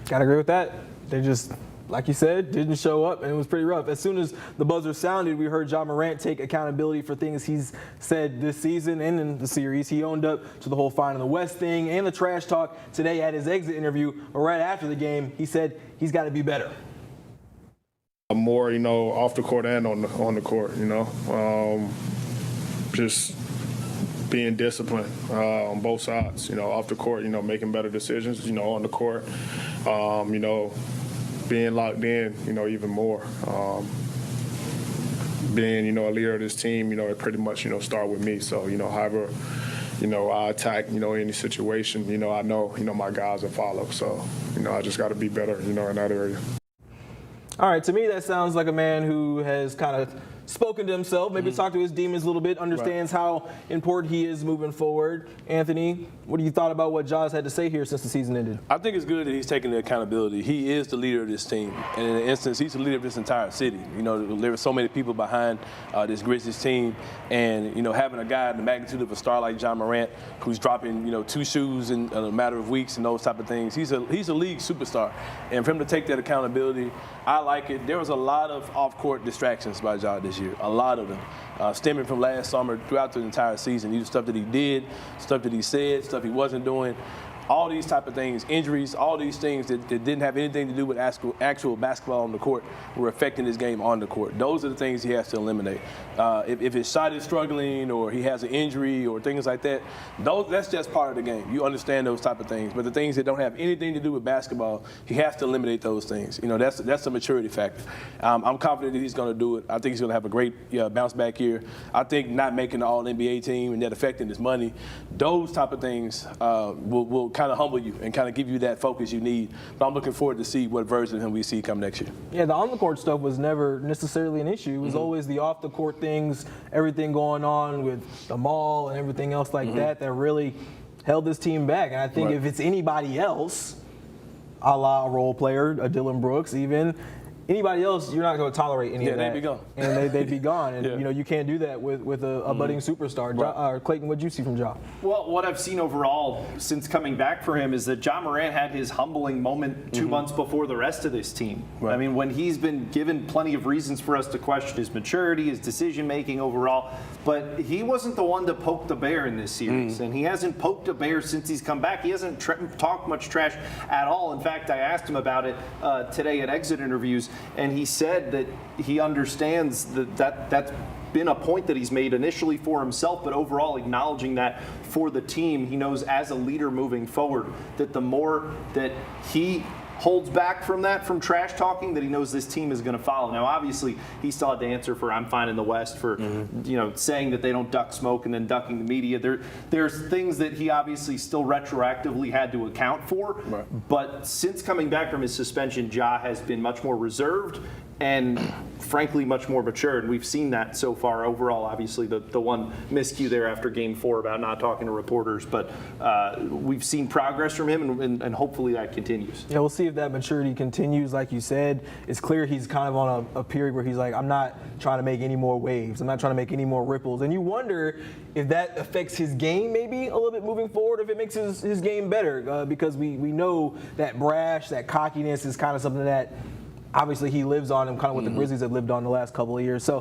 Gotta agree with that. They just, like you said, didn't show up, and it was pretty rough. As soon as the buzzer sounded, we heard Ja Morant take accountability for things he's said this season and in the series. He owned up to the whole fine in the West thing and the trash talk today at his exit interview. But right after the game, he said he's got to be better. More, off the court and on the court, just being disciplined on both sides, off the court, making better decisions, on the court, being locked in, even more. Being, a leader of this team, it pretty much, start with me. So, however, I attack, any situation, I know, my guys will follow. So, I just got to be better, in that area. All right, to me, that sounds like a man who has kind of spoken to himself, maybe talked to his demons a little bit, understands how important he is moving forward. Anthony, what do you thought about what Ja's had to say here since the season ended? I think it's good that he's taking the accountability. He is the leader of this team. And in an instance, he's the leader of this entire city. There are so many people behind this Grizzlies team. And, having a guy in the magnitude of a star like Ja Morant, who's dropping, 2 shoes in a matter of weeks and those type of things, he's a league superstar. And for him to take that accountability, I like it. There was a lot of off-court distractions by Ja this year, a lot of them, stemming from last summer throughout the entire season. Either stuff that he did, stuff that he said, stuff he wasn't doing. All these type of things, injuries, all these things that didn't have anything to do with actual basketball on the court were affecting his game on the court. Those are the things he has to eliminate. If his shot is struggling or he has an injury or things like that, that's just part of the game. You understand those type of things. But the things that don't have anything to do with basketball, he has to eliminate those things. That's a maturity factor. I'm confident that he's going to do it. I think he's going to have a great bounce back year. I think not making the All-NBA team and that affecting his money, those type of things will kind of humble you and kind of give you that focus you need. But I'm looking forward to see what version of him we see come next year. Yeah, the on-the-court stuff was never necessarily an issue. It was always the off-the-court things, everything going on with the mall and everything else like that really held this team back. And I think if it's anybody else, a la a role player, a Dylan Brooks even, anybody else, you're not going to tolerate any of that. They'd be gone. And they'd be gone. And, you can't do that with a budding superstar. Clayton, what did you see from Ja? Well, what I've seen overall since coming back for him is that Ja Morant had his humbling moment 2 months before the rest of this team. I mean, when he's been given plenty of reasons for us to question his maturity, his decision-making overall, but he wasn't the one to poke the bear in this series. And he hasn't poked a bear since he's come back. He hasn't talked much trash at all. In fact, I asked him about it today at exit interviews, and he said that he understands that's been a point that he's made initially for himself, but overall acknowledging that for the team, he knows as a leader moving forward that the more that he holds back from trash talking, that he knows this team is going to follow. Now, obviously, he still had to answer for I'm fine in the West for saying that they don't duck smoke and then ducking the media. There's things that he obviously still retroactively had to account for. But since coming back from his suspension, Ja has been much more reserved and frankly much more mature, and we've seen that so far overall. Obviously the one miscue there after game 4 about not talking to reporters, but we've seen progress from him, and hopefully that continues. Yeah, we'll see if that maturity continues. Like you said, it's clear he's kind of on a period where he's like, I'm not trying to make any more waves, I'm not trying to make any more ripples, and you wonder if that affects his game maybe a little bit moving forward, if it makes his game better, because we know that brash, that cockiness is kind of something that obviously he lives on, and kind of what the Grizzlies have lived on the last couple of years. So